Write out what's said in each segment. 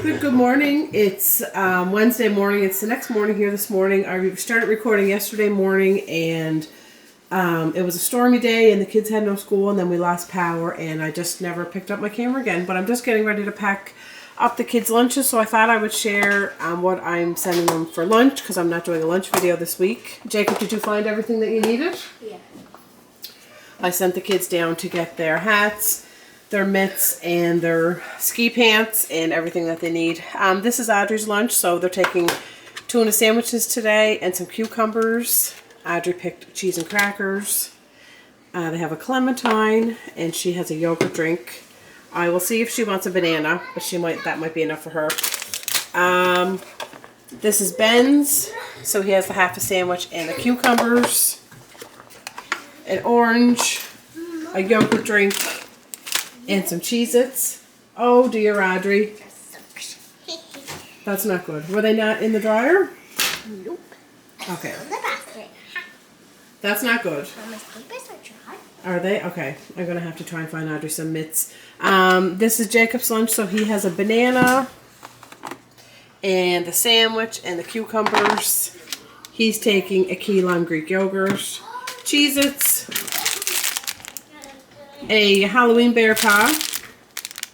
Good morning. It's Wednesday morning. It's the next morning here this morning. I started recording yesterday morning, and it was a stormy day and the kids had no school, and then we lost power, and I just never picked up my camera again. But I'm just getting ready to pack up the kids' lunches, so I thought I would share what I'm sending them for lunch because I'm not doing a lunch video this week. Jacob, did you find everything that you needed? Yeah. I sent the kids down to get their hats, their mitts, and their ski pants, and everything that they need. This is Audrey's lunch, so they're taking tuna sandwiches today and some cucumbers. Audrey picked cheese and crackers. They have a clementine, and she has a yogurt drink. I will see if she wants a banana, but that might be enough for her. This is Ben's, so he has the half a sandwich and the cucumbers, an orange, a yogurt drink, and some Cheez-Its. Oh dear, Audrey. That's not good. Were they not in the dryer? Nope. Okay. In the basket. That's not good. My sleepers are dry. Are they? Okay. I'm going to have to try and find Audrey some mitts. This is Jacob's lunch, so he has a banana and the sandwich and the cucumbers. He's taking a key lime Greek yogurt, Cheez-Its, a Halloween bear paw.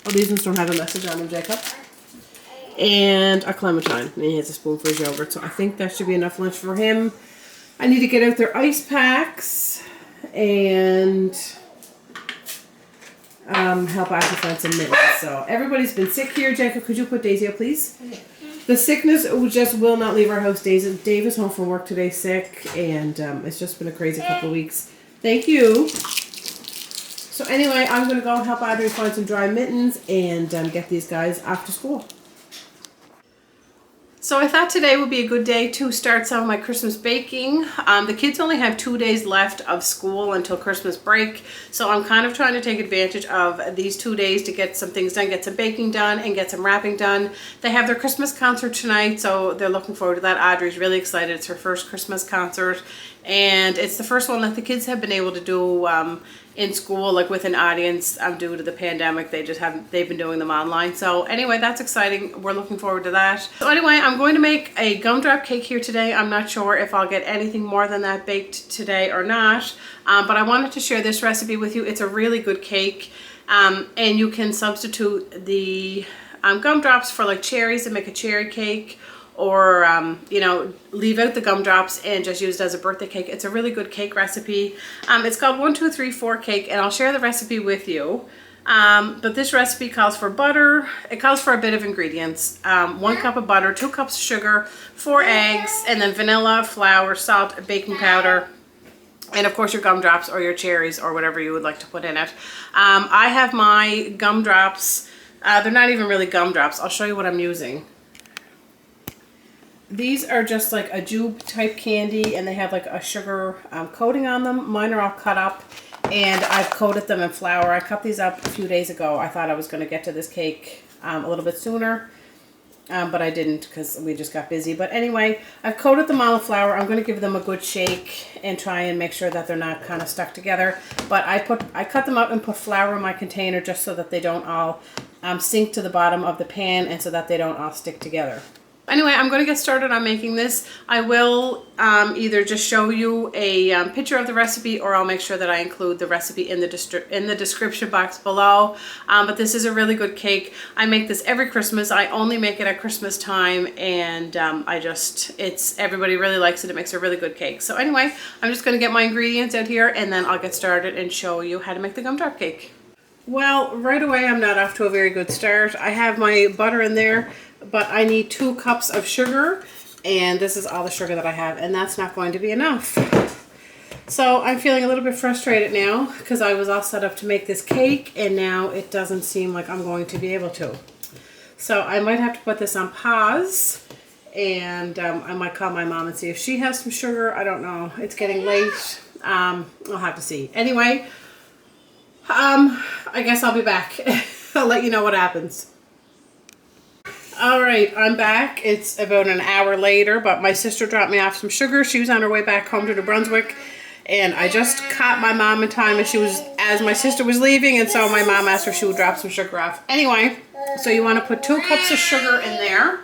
Oh, these ones don't have a message on them, Jacob. And a clementine. And he has a spoon for his yogurt, so I think that should be enough lunch for him. I need to get out their ice packs and help out to find some mittens. So everybody's been sick here. Jacob, could you put Daisy up, please? The sickness just will not leave our house. Dave is home from work today sick, and it's just been a crazy couple of weeks. Thank you. So anyway, I'm going to go help Audrey find some dry mittens and get these guys off to school. So I thought today would be a good day to start some of my Christmas baking. The kids only have 2 days left of school until Christmas break, so I'm kind of trying to take advantage of these 2 days to get some things done, get some baking done, and get some wrapping done. They have their Christmas concert tonight, so they're looking forward to that. Audrey's really excited. It's her first Christmas concert, and it's the first one that the kids have been able to do in school, like with an audience, due to the pandemic. They've been doing them online. So anyway, that's exciting. We're looking forward to that. So anyway, I'm going to make a gumdrop cake here today. I'm not sure if I'll get anything more than that baked today or not, but I wanted to share this recipe with you. It's a really good cake, and you can substitute the gumdrops for like cherries and make a cherry cake, or you know, leave out the gumdrops and just use it as a birthday cake. It's a really good cake recipe. It's called 1 2 3 4 cake, and I'll share the recipe with you. But this recipe calls for butter. It calls for a bit of ingredients. 1 cup of butter, 2 cups of sugar, 4 eggs, and then vanilla, flour, salt, baking powder, and of course your gumdrops or your cherries or whatever you would like to put in it. I have my gumdrops. They're not even really gumdrops. I'll show you what I'm using. These are just like a jube type candy, and they have like a sugar coating on them. Mine are all cut up, and I've coated them in flour. I cut these up a few days ago. I thought I was going to get to this cake a little bit sooner, but I didn't because we just got busy. But anyway, I've coated them all in flour. I'm going to give them a good shake and try and make sure that they're not kind of stuck together. But I cut them up and put flour in my container just so that they don't all sink to the bottom of the pan, and so that they don't all stick together. Anyway, I'm going to get started on making this. I will either just show you a picture of the recipe, or I'll make sure that I include the recipe in the description box below. But this is a really good cake. I make this every Christmas. I only make it at Christmas time, and everybody really likes it. It makes a really good cake. So anyway, I'm just going to get my ingredients out here, and then I'll get started and show you how to make the gumdrop cake. Well, right away I'm not off to a very good start. I have my butter in there, but I need 2 cups of sugar, and this is all the sugar that I have, and that's not going to be enough. So I'm feeling a little bit frustrated now because I was all set up to make this cake, and now it doesn't seem like I'm going to be able to. So I might have to put this on pause, and I might call my mom and see if she has some sugar. I don't know. It's getting late. I'll have to see. Anyway, I guess I'll be back. I'll let you know what happens. All right, I'm back. It's about an hour later, but my sister dropped me off some sugar. She was on her way back home to New Brunswick, and I just caught my mom in time as my sister was leaving, and so my mom asked her if she would drop some sugar off. Anyway, So you want to put 2 cups of sugar in there.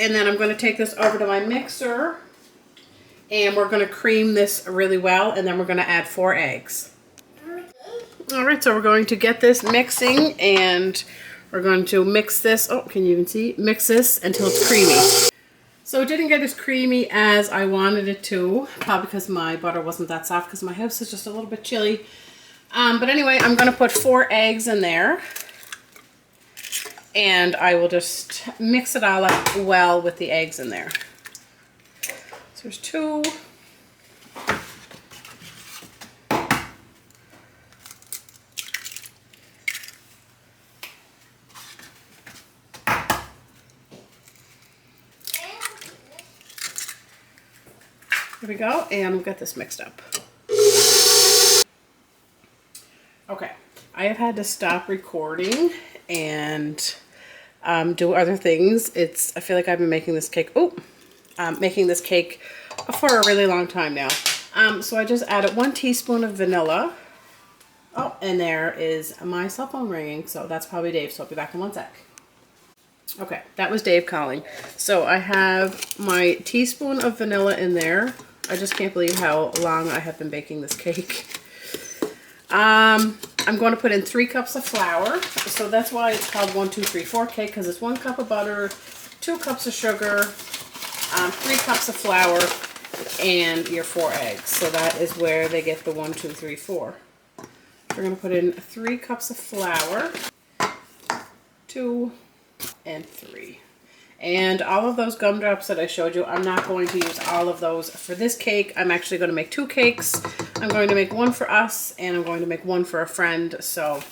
And then I'm going to take this over to my mixer and we're going to cream this really well, and then we're going to add 4 eggs. All right, so we're going to get this mixing and we're going to mix this. Oh, can you even see? Mix this until it's creamy. So it didn't get as creamy as I wanted it to, probably because my butter wasn't that soft because my house is just a little bit chilly. But anyway, I'm going to put 4 eggs in there. And I will just mix it all up well with the eggs in there. So there's 2. There we go, and we'll get this mixed up. Okay, I have had to stop recording and do other things. I feel like I've been making this cake. Making this cake for a really long time now. So I just added 1 teaspoon of vanilla. Oh, and there is my cell phone ringing, so that's probably Dave. So I'll be back in 1 sec. Okay, that was Dave calling. So I have my teaspoon of vanilla in there. I just can't believe how long I have been baking this cake. I'm going to put in 3 cups of flour. So that's why it's called 1, 2, 3, 4 cake, because it's 1 cup of butter, 2 cups of sugar, 3 cups of flour, and your 4 eggs. So that is where they get the 1, 2, 3, 4. We're going to put in 3 cups of flour, 2 and 3. And all of those gumdrops that I showed you, I'm not going to use all of those for this cake. I'm actually going to make 2 cakes. I'm going to make 1 for us, and I'm going to make 1 for a friend. So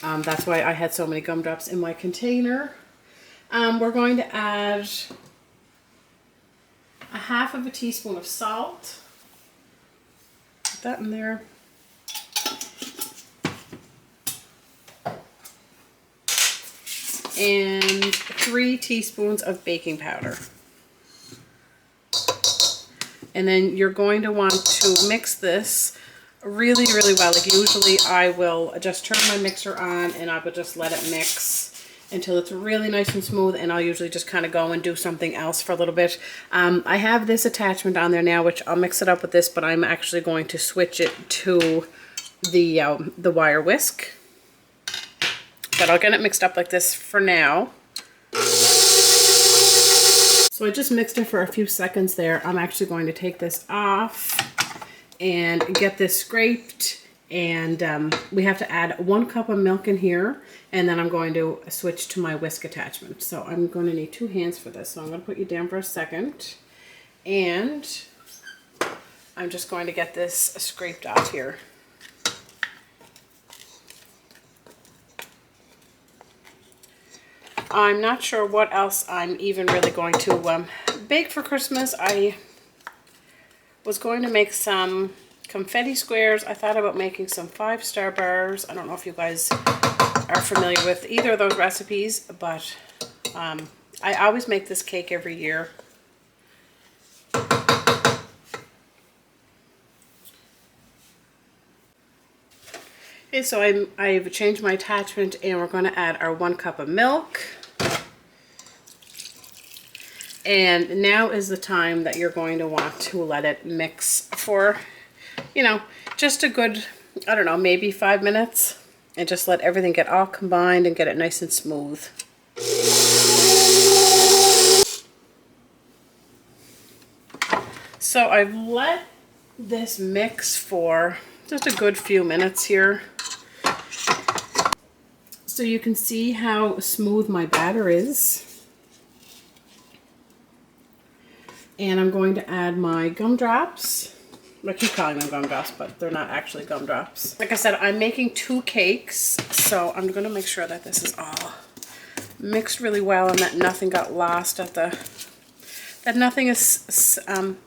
that's why I had so many gumdrops in my container. We're going to add 1/2 teaspoon of salt. Put that in there. And 3 teaspoons of baking powder. And then you're going to want to mix this really, really well. Like usually I will just turn my mixer on and I will just let it mix until it's really nice and smooth, and I'll usually just kind of go and do something else for a little bit. I have this attachment on there now, which I'll mix it up with this, but I'm actually going to switch it to the wire whisk. But I'll get it mixed up like this for now. So I just mixed it for a few seconds there. I'm actually going to take this off and get this scraped. And we have to add 1 cup of milk in here. And then I'm going to switch to my whisk attachment. So I'm going to need 2 hands for this. So I'm going to put you down for a second. And I'm just going to get this scraped off here. I'm not sure what else I'm even really going to bake for Christmas. I was going to make some confetti squares. I thought about making some 5-star bars. I don't know if you guys are familiar with either of those recipes, but I always make this cake every year. Okay, so I've changed my attachment, and we're going to add our 1 cup of milk. And now is the time that you're going to want to let it mix for, you know, just a good, I don't know, maybe 5 minutes. And just let everything get all combined and get it nice and smooth. So I've let this mix for just a good few minutes here. So you can see how smooth my batter is. And I'm going to add my gumdrops. I keep calling them gumdrops, but they're not actually gumdrops. Like I said, I'm making 2 cakes, so I'm going to make sure that this is all mixed really well and that nothing got lost at the, that nothing is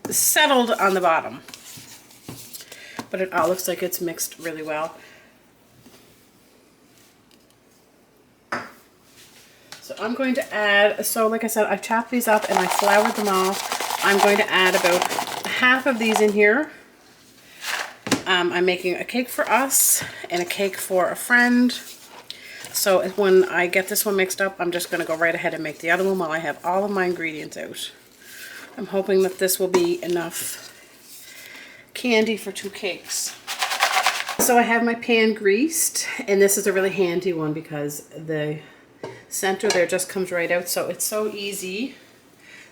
settled on the bottom. But it all looks like it's mixed really well. So I'm going to add, so like I said, I chopped these up and I floured them all. I'm going to add about half of these in here. I'm making a cake for us and a cake for a friend. So when I get this one mixed up, I'm just going to go right ahead and make the other one while I have all of my ingredients out. I'm hoping that this will be enough candy for 2 cakes. So I have my pan greased, and this is a really handy one because the center there just comes right out, so it's so easy.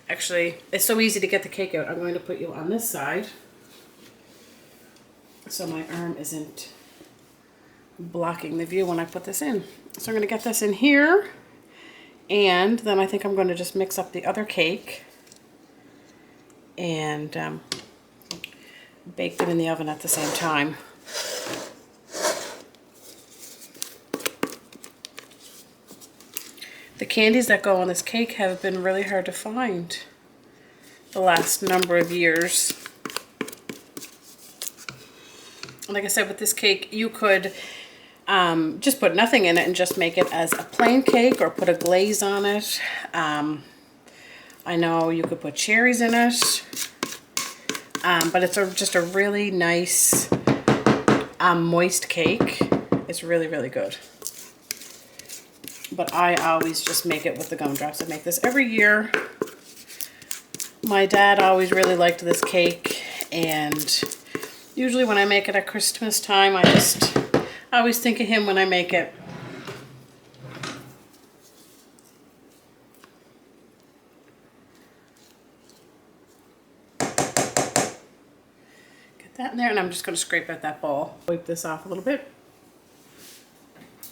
Actually, it's so easy to get the cake out. I'm going to put you on this side so my arm isn't blocking the view when I put this in. So I'm going to get this in here, and then I think I'm going to just mix up the other cake and bake them in the oven at the same time. The candies that go on this cake have been really hard to find the last number of years. Like I said, with this cake, you could just put nothing in it and just make it as a plain cake or put a glaze on it. I know you could put cherries in it, but it's just a really nice moist cake. It's really, really good. But I always just make it with the gumdrops. I make this every year. My dad always really liked this cake, and usually when I make it at Christmas time, I always think of him when I make it. Get that in there, and I'm just going to scrape out that bowl. Wipe this off a little bit.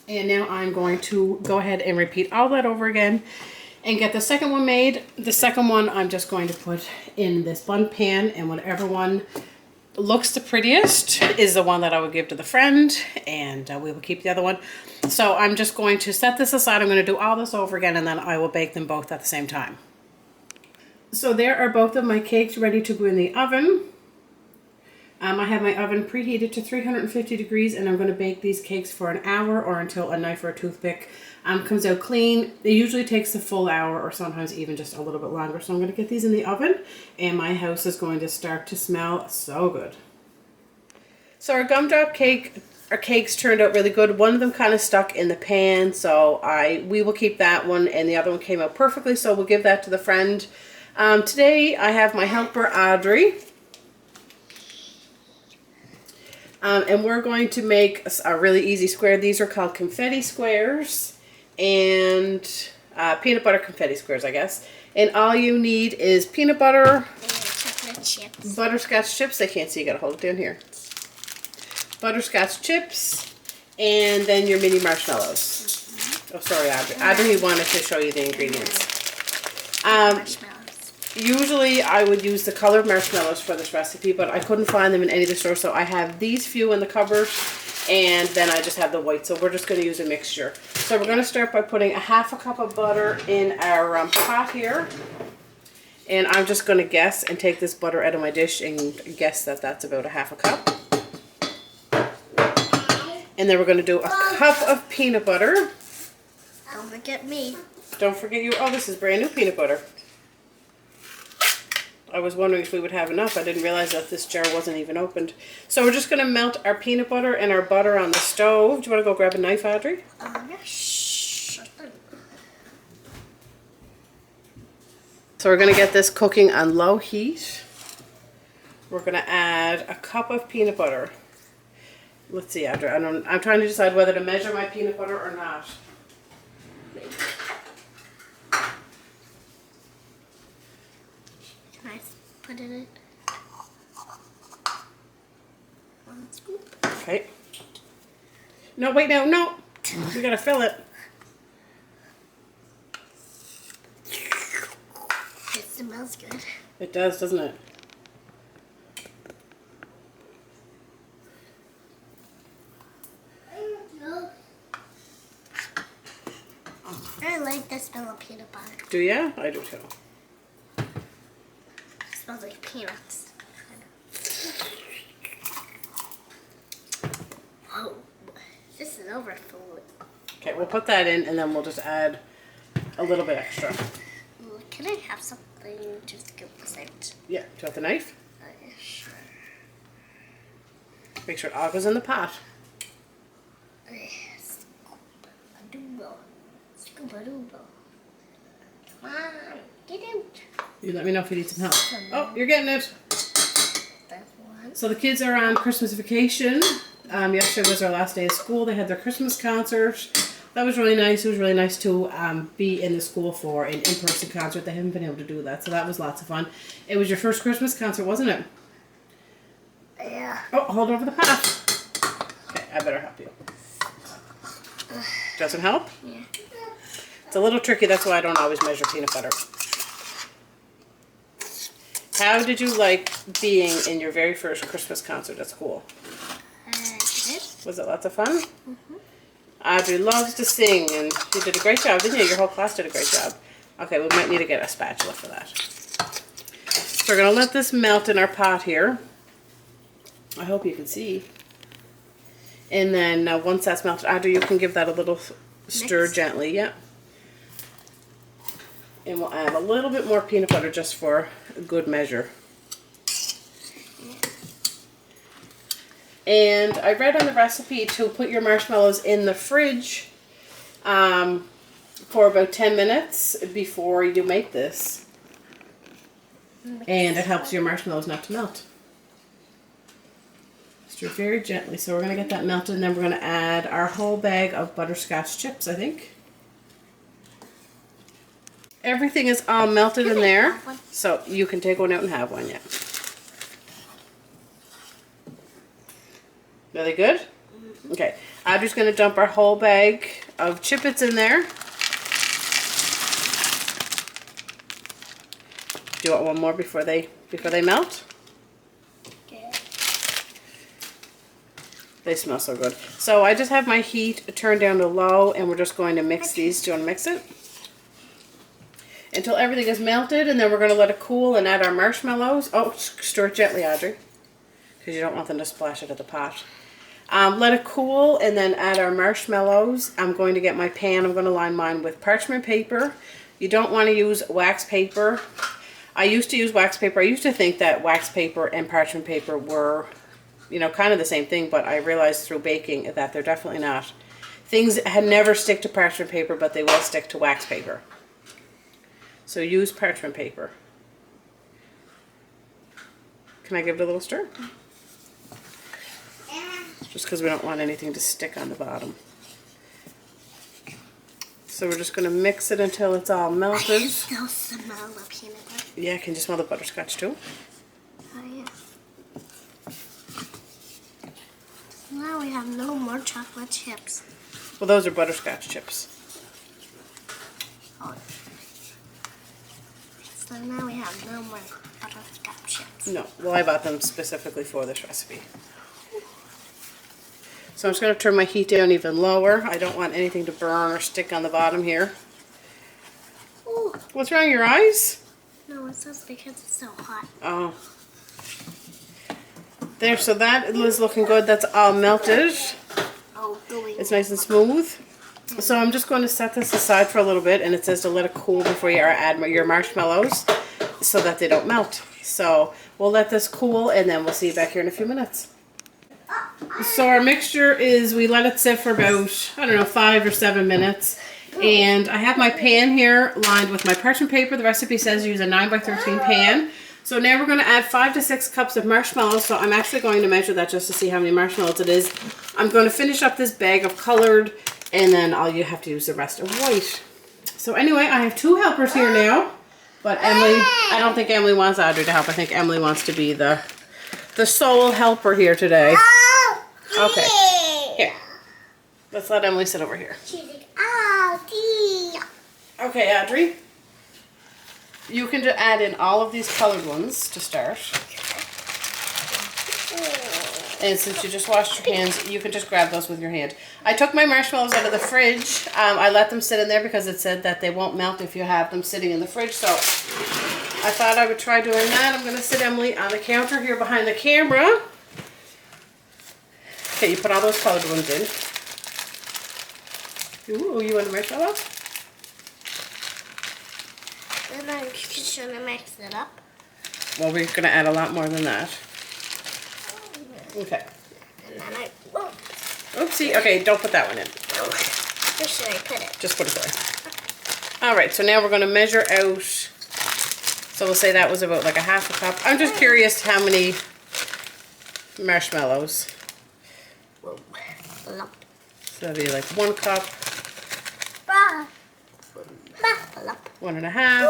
And now I'm going to go ahead and repeat all that over again and get the second one made. The second one I'm just going to put in this bun pan, and whatever one looks the prettiest is the one that I would give to the friend, and we will keep the other one. So I'm just going to set this aside. I'm going to do all this over again, and then I will bake them both at the same time. So there are both of my cakes ready to go in the oven. I have my oven preheated to 350 degrees, and I'm going to bake these cakes for an hour or until a knife or a toothpick comes out clean. It usually takes a full hour or sometimes even just a little bit longer. So I'm going to get these in the oven, and my house is going to start to smell so good. So our gumdrop cakes turned out really good. One of them kind of stuck in the pan, so we will keep that one, and the other one came out perfectly, so we'll give that to the friend. Today I have my helper Audrey. And we're going to make a really easy square. These are called confetti squares, and peanut butter confetti squares, I guess. And all you need is peanut butter, chocolate chips, butterscotch chips. I can't see, you gotta hold it down here. Butterscotch chips, and then your mini marshmallows. Oh, sorry, Audrey. Audrey wanted to show you the ingredients. Marshmallows. Usually I would use the colored marshmallows for this recipe, but I couldn't find them in any of the stores, so I have these few in the cupboard, and then I just have the white, so we're just going to use a mixture. So we're going to start by putting a half a cup of butter in our pot here, and I'm just going to guess and take this butter out of my dish and guess that that's about a half a cup. And then we're going to do a cup of peanut butter. Don't forget me. Don't forget you. Oh, this is brand new peanut butter. I was wondering if we would have enough. I didn't realize that this jar wasn't even opened. So we're just going to melt our peanut butter and our butter on the stove. Do you want to go grab a knife, Audrey? Yes. So we're going to get this cooking on low heat. We're going to add a cup of peanut butter. Let's see, Audrey. I'm trying to decide whether to measure my peanut butter or not. Put it in. One scoop. Okay. No, wait, no. We gotta fill it. It smells good. It does, doesn't it? I like the smell of peanut butter. Do ya? I do too. It smells like peanuts. Whoa, this is overflowing. Okay, we'll put that in, and then we'll just add a little bit extra. Ooh, can I have something to scoop this out? Yeah, do you want the knife? Yeah, sure. Make sure it all goes in the pot. Scoop-a-doodle. Scoop-a-doodle. Come on, get out. You let me know if you need some help. Oh, you're getting it. That's one. So the kids are on Christmas vacation. Yesterday was our last day of school. They had their Christmas concert. That was really nice. It was really nice to be in the school for an in-person concert. They haven't been able to do that, so that was lots of fun. It was your first Christmas concert, wasn't it? Yeah. Oh, hold over the pot. Okay, I better help you. Doesn't help? Yeah. It's a little tricky, that's why I don't always measure peanut butter. How did you like being in your very first Christmas concert at school? Good. Was it lots of fun? Mm-hmm. Audrey loves to sing, and you did a great job, didn't you? Your whole class did a great job. Okay, we might need to get a spatula for that. So we're going to let this melt in our pot here. I hope you can see. And then once that's melted, Audrey, you can give that a little stir gently, yeah. And we'll add a little bit more peanut butter just for a good measure. And I read on the recipe to put your marshmallows in the fridge for about 10 minutes before you make this. And it helps your marshmallows not to melt. Stir very gently. So we're going to get that melted, and then we're going to add our whole bag of butterscotch chips, I think. Everything is all melted in there, so you can take one out and have one, yeah. Are they good? Okay, Audrey's going to dump our whole bag of Chip-Its in there. Do you want one more before they melt? Okay. They smell so good. So I just have my heat turned down to low, and we're just going to mix these. Do you want to mix it? Until everything is melted, and then we're going to let it cool and add our marshmallows. Oh, stir it gently, Audrey, because you don't want them to splash into the pot. Let it cool and then add our marshmallows. I'm going to get my pan. I'm going to line mine with parchment paper. You don't want to use wax paper. I used to use wax paper. I used to think that wax paper and parchment paper were, you know, kind of the same thing, but I realized through baking that they're definitely not. Things had never stick to parchment paper, but they will stick to wax paper. So use parchment paper. Can I give it a little stir? Just because we don't want anything to stick on the bottom. So we're just going to mix it until it's all melted. I can still smell the peanut butter. Yeah, can you smell the butterscotch too? Oh, yeah. Now we have no more chocolate chips. Well, those are butterscotch chips. Oh. So now we have no more butterscotch chips. No, well, I bought them specifically for this recipe. So I'm just going to turn my heat down even lower. I don't want anything to burn or stick on the bottom here. Ooh. What's wrong, your eyes? No, it's just because it's so hot. Oh. There, so that is looking good. That's all melted. Oh, gooey. It's nice and smooth. So I'm just going to set this aside for a little bit, and it says to let it cool before you add your marshmallows so that they don't melt. So we'll let this cool, and then we'll see you back here in a few minutes. So our mixture is, we let it sit for about, I don't know, 5 or 7 minutes. And I have my pan here lined with my parchment paper. The recipe says use a 9x13 pan. So now we're going to add 5 to 6 cups of marshmallows. So I'm actually going to measure that just to see how many marshmallows it is. I'm going to finish up this bag of colored, and then all you have to use the rest of white. So anyway, I have 2 helpers here now. But Emily, I don't think Emily wants Audrey to help. I think Emily wants to be the sole helper here today. Okay. Here. Let's let Emily sit over here. Okay, Audrey. You can just add in all of these colored ones to start. And since you just washed your hands, you can just grab those with your hand. I took my marshmallows out of the fridge. I let them sit in there because it said that they won't melt if you have them sitting in the fridge. So I thought I would try doing that. I'm going to sit Emily on the counter here behind the camera. Okay, you put all those colored ones in. Ooh, you want a marshmallow? And then just gonna mix it up. Well, we're going to add a lot more than that. Okay. And then I, whoa. Oopsie. Okay, don't put that one in. Where should I put it? Just put it there. All right, so now we're going to measure out. So we'll say that was about like a half a cup. I'm just curious how many marshmallows. Whoa. Lump. So that'd be like 1 cup. Bah. Bah. Lump. 1.5. Ooh.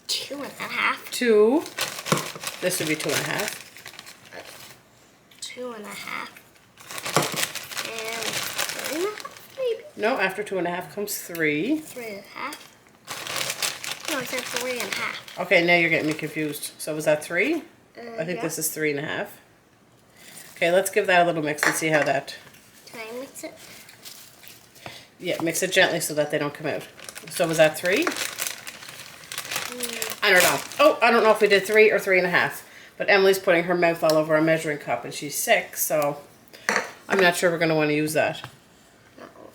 2.5. 2. This would be 2.5. 2.5. And 3.5, maybe. No, after 2.5 comes 3. 3.5. No, I said 3.5. Okay, now you're getting me confused. So was that 3? I think Yeah. this is 3.5. Okay, let's give that a little mix and see how that. Can I mix it? Yeah, mix it gently so that they don't come out. So was that 3? I don't know. Oh, I don't know if we did 3 or 3.5. But Emily's putting her mouth all over a measuring cup and she's sick, so I'm not sure we're going to want to use that. Uh-oh.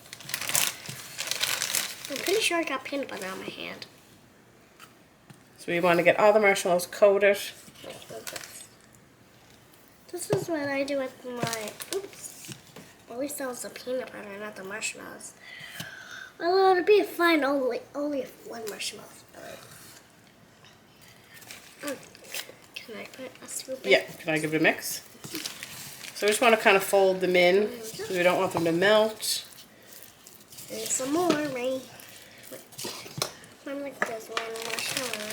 I'm pretty sure I got peanut butter on my hand. So we want to get all the marshmallows coated. This is what I do with my, oops. At least that was the peanut butter, not the marshmallows. Well, it'll be fine, only 1 marshmallow. Can I put a scoop in? Yeah, can I give it a mix? So we just want to kind of fold them in. We don't want them to melt. And some more, right? I'm like this one marshmallow.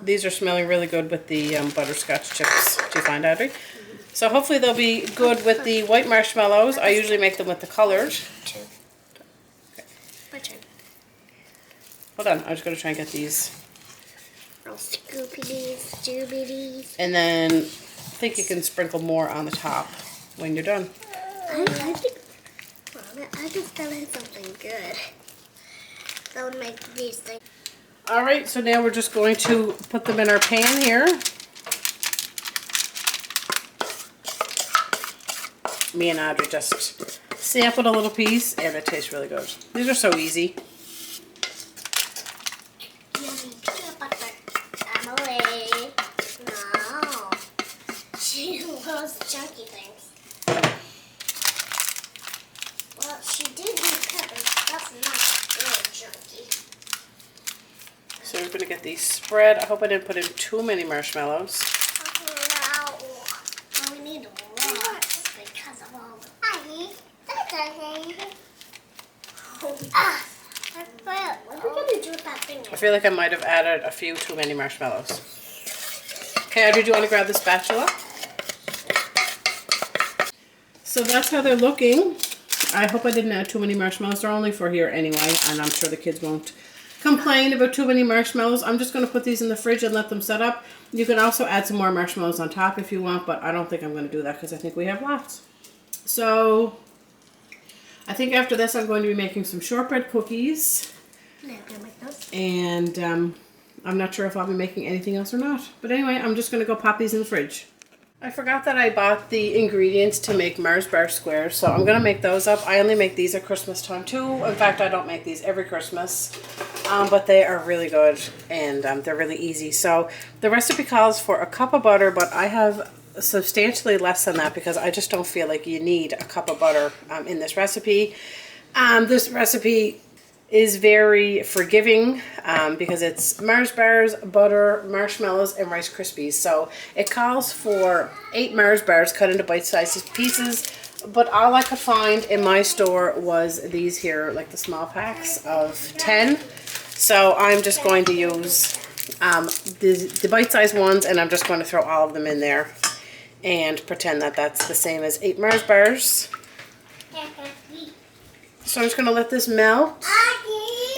These are smelling really good with the butterscotch chips. Do you find, Audrey? So hopefully they'll be good with the white marshmallows. I usually make them with the colored. 2. My turn. Hold on, I'm just going to try and get these. Little scoopy-dees, dooby-dees. And then I think you can sprinkle more on the top when you're done. I think, well, I just thought of something good. That would make these things. All right, so now we're just going to put them in our pan here. Me and Audrey just sampled a little piece and it tastes really good. These are so easy. Yummy peanut butter. Emily. No. She loves chunky things. Well, she did eat peppers. That's not really chunky. So we're going to get these spread. I hope I didn't put in too many marshmallows. No. Well, we need lots because of all the... What are we going to do with that thing? I feel like I might have added a few too many marshmallows. Okay, Audrey, do you want to grab the spatula? So that's how they're looking. I hope I didn't add too many marshmallows. They're only for here anyway, and I'm sure the kids won't complain about too many marshmallows. I'm just going to put these in the fridge and let them set up. You can also add some more marshmallows on top if you want, but I don't think I'm going to do that because I think we have lots. So I think after this I'm going to be making some shortbread cookies. Yeah, I'm going to make those. And I'm not sure if I'll be making anything else or not. But anyway, I'm just going to go pop these in the fridge. I forgot that I bought the ingredients to make Mars bar squares, so I'm going to make those up. I only make these at Christmas time too. In fact, I don't make these every Christmas, but they are really good and they're really easy. So the recipe calls for a cup of butter, but I have substantially less than that because I just don't feel like you need a cup of butter in this recipe. This recipe is very forgiving because it's Mars bars, butter, marshmallows, and Rice Krispies. So it calls for 8 Mars bars cut into bite-sized pieces, but all I could find in my store was these here, like the small packs of 10. So I'm just going to use the bite-sized ones, and I'm just going to throw all of them in there and pretend that that's the same as 8 Mars bars. So I'm just going to let this melt.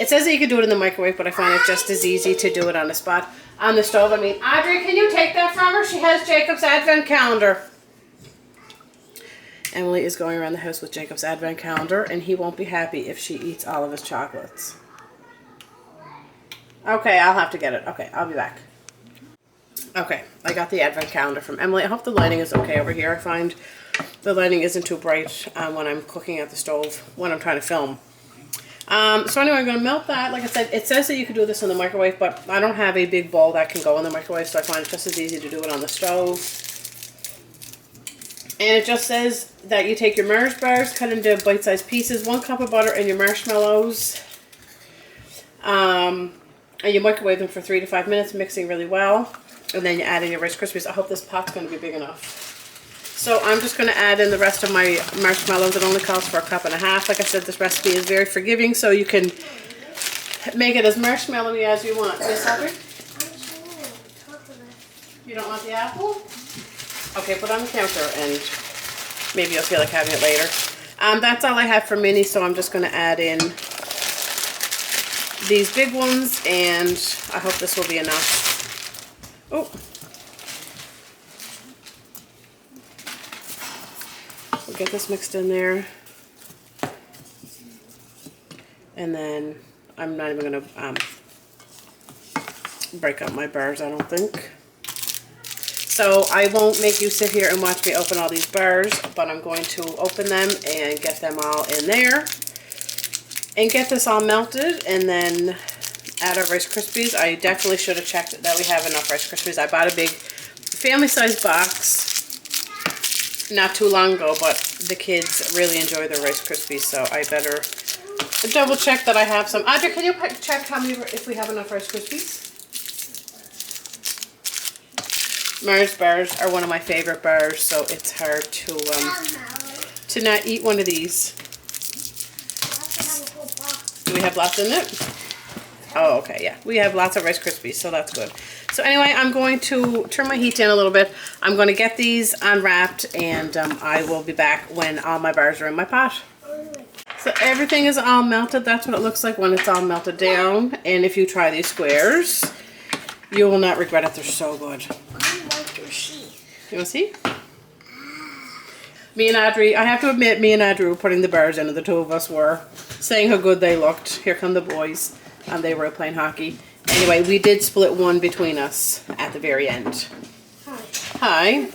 It says that you can do it in the microwave, but I find it just as easy to do it on the spot. On the stove, I mean, Audrey, can you take that from her? She has Jacob's Advent Calendar. Emily is going around the house with Jacob's Advent Calendar, and he won't be happy if she eats all of his chocolates. Okay, I'll have to get it. Okay, I'll be back. Okay, I got the Advent Calendar from Emily. I hope the lighting is okay over here. I find the lighting isn't too bright when I'm cooking at the stove, when I'm trying to film. So anyway, I'm going to melt that. Like I said, it says that you can do this in the microwave, but I don't have a big bowl that can go in the microwave, so I find it just as easy to do it on the stove. And it just says that you take your Mars bars, cut into bite-sized pieces, 1 cup of butter, and your marshmallows. And you microwave them for 3 to 5 minutes, mixing really well. And then you add in your Rice Krispies. I hope this pot's going to be big enough. So I'm just going to add in the rest of my marshmallows. It only calls for 1.5 cups. Like I said, this recipe is very forgiving, so you can make it as marshmallowy as you want. Yes, Audrey? You don't want the apple? Okay, put it on the counter and maybe you'll feel like having it later. That's all I have for mini, so I'm just going to add in these big ones, and I hope this will be enough. Oh. We'll get this mixed in there. And then I'm not even going to break up my bars, I don't think. So I won't make you sit here and watch me open all these bars, but I'm going to open them and get them all in there. And get this all melted, and then add our Rice Krispies. I definitely should have checked that we have enough Rice Krispies. I bought a big family-sized box not too long ago, but the kids really enjoy their Rice Krispies, so I better double check that I have some. Audrey, can you check how many, if we have enough Rice Krispies? Mars bars are one of my favorite bars, so it's hard to not eat one of these. Do we have lots in it? Oh, okay, yeah. We have lots of Rice Krispies, so that's good. So anyway, I'm going to turn my heat down a little bit. I'm going to get these unwrapped, and I will be back when all my bars are in my pot. So everything is all melted. That's what it looks like when it's all melted down. And if you try these squares, you will not regret it. They're so good. You want to see? Me and Audrey, I have to admit, me and Audrey were putting the bars in, and the two of us were saying how good they looked. Here come the boys, and they were playing hockey. Anyway, we did split one between us at the very end. Hi. Did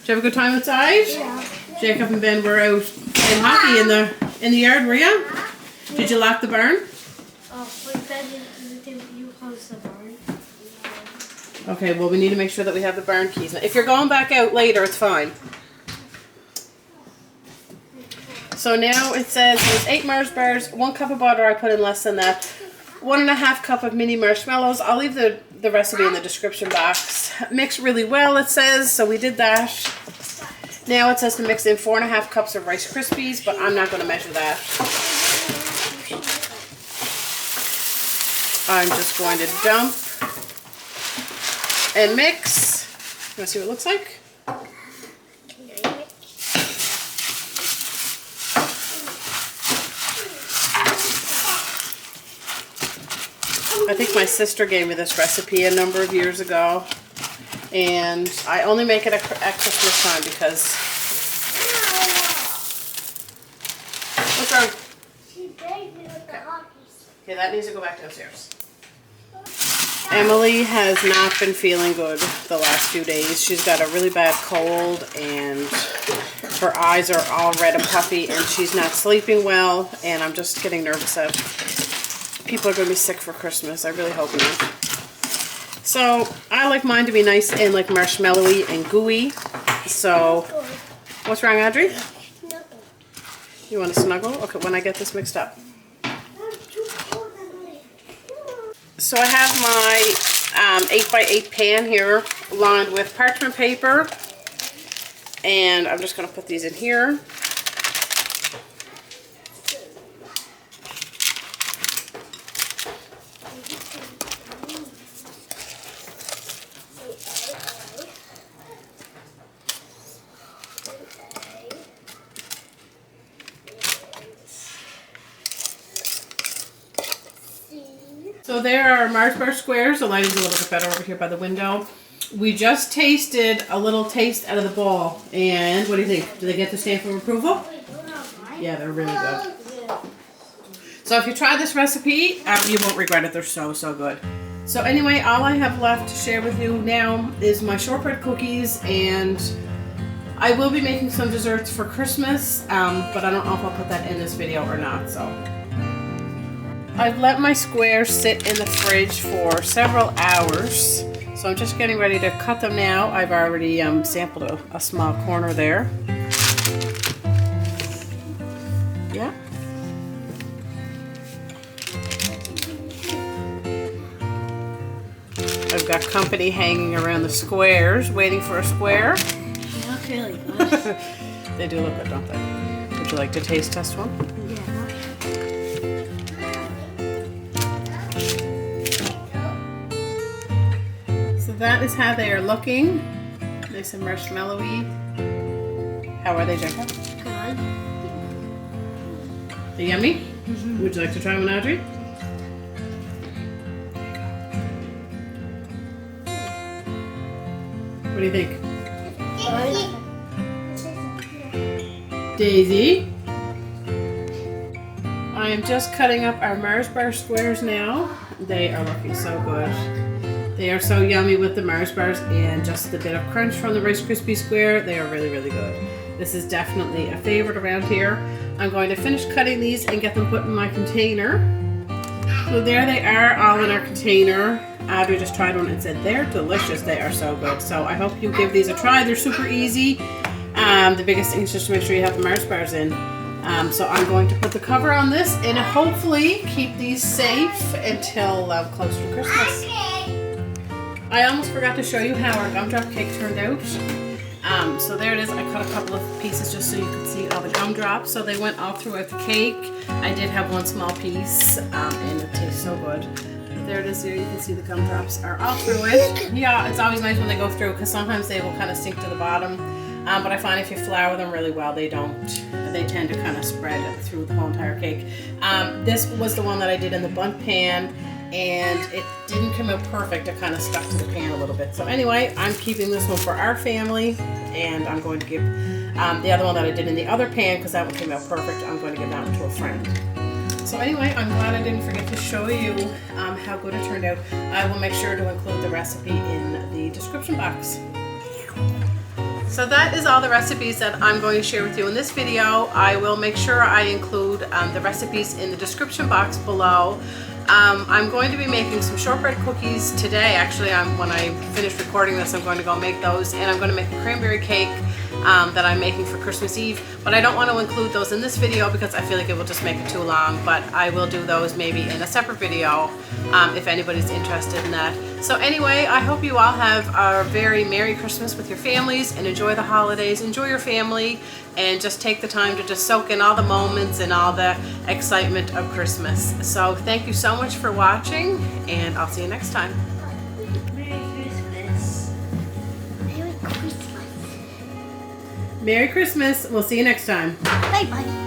you have a good time outside? Yeah. Jacob and Ben were out playing hockey in the yard, were you? Did you lock the barn? Oh, wait, Ben, you close the barn. Okay, well, we need to make sure that we have the barn keys. Now, if you're going back out later, it's fine. So now it says there's 8 Mars bars, 1 cup of butter. I put in less than that. 1.5 cup of mini marshmallows. I'll leave the recipe in the description box. Mix really well, it says, so we did that. Now it says to mix in 4.5 cups of Rice Krispies, but I'm not going to measure that. I'm just going to dump and mix. You want to see what it looks like? I think my sister gave me this recipe a number of years ago, and I only make it at Christmas time because... What's wrong? She begged me with the hockey. Okay, that needs to go back downstairs. Emily has not been feeling good the last few days. She's got a really bad cold, and her eyes are all red and puffy, and she's not sleeping well, and I'm just getting nervous that people are going to be sick for Christmas. I really hope not. So I like mine to be nice and like marshmallowy and gooey. So what's wrong, Audrey? You want to snuggle? Okay, when I get this mixed up. So I have my 8x8 pan here lined with parchment paper, and I'm just going to put these in here. So there are Mars bar squares. The lighting's a little bit better over here by the window. We just tasted a little taste out of the bowl. And what do you think? Do they get the stamp of approval? Yeah, they're really good. So if you try this recipe, you won't regret it. They're so, so good. So anyway, all I have left to share with you now is my shortbread cookies and I will be making some desserts for Christmas, but I don't know if I'll put that in this video or not. So I've let my squares sit in the fridge for several hours. So I'm just getting ready to cut them now. I've already sampled a small corner there. Yeah. I've got company hanging around the squares, waiting for a square. They look really good. They do look good, don't they? Would you like to taste test one? So that is how they are looking. Nice and marshmallowy. How are they, Jacob? Good. They're yummy? Mm-hmm. Would you like to try one, Audrey? What do you think? Daisy? I am just cutting up our Mars bar squares now. They are looking so good. They are so yummy with the Mars bars and just the bit of crunch from the Rice Krispies square. They are really, really good. This is definitely a favorite around here. I'm going to finish cutting these and get them put in my container. So there they are, all in our container. Audrey just tried one and said they're delicious. They are so good. So I hope you give these a try. They're super easy. The biggest thing is just to make sure you have the Mars bars in. So I'm going to put the cover on this and hopefully keep these safe until close to Christmas. I almost forgot to show you how our gumdrop cake turned out. So there it is. I cut a couple of pieces just so you could see all the gumdrops. So they went all throughout the cake. I did have one small piece and it tastes so good. There it is there. You can see the gumdrops are all through it. Yeah, it's always nice when they go through because sometimes they will kind of sink to the bottom. But I find if you flour them really well, they don't. They tend to kind of spread through the whole entire cake. This was the one that I did in the bundt pan, and it didn't come out perfect. It kind of stuck to the pan a little bit. So anyway, I'm keeping this one for our family, and I'm going to give the other one that I did in the other pan because that one came out perfect. I'm going to give that one to a friend. So anyway, I'm glad I didn't forget to show you how good it turned out. I will make sure to include the recipe in the description box. So that is all the recipes that I'm going to share with you in this video. I will make sure I include the recipes in the description box below. I'm going to be making some shortbread cookies today. Actually, when I finish recording this, I'm going to go make those, and I'm going to make a cranberry cake that I'm making for Christmas Eve. But I don't want to include those in this video because I feel like it will just make it too long. But I will do those maybe in a separate video if anybody's interested in that. So anyway, I hope you all have a very Merry Christmas with your families and enjoy the holidays. Enjoy your family and just take the time to just soak in all the moments and all the excitement of Christmas. So thank you so much for watching, and I'll see you next time. Merry Christmas. Merry Christmas. Merry Christmas. We'll see you next time. Bye-bye.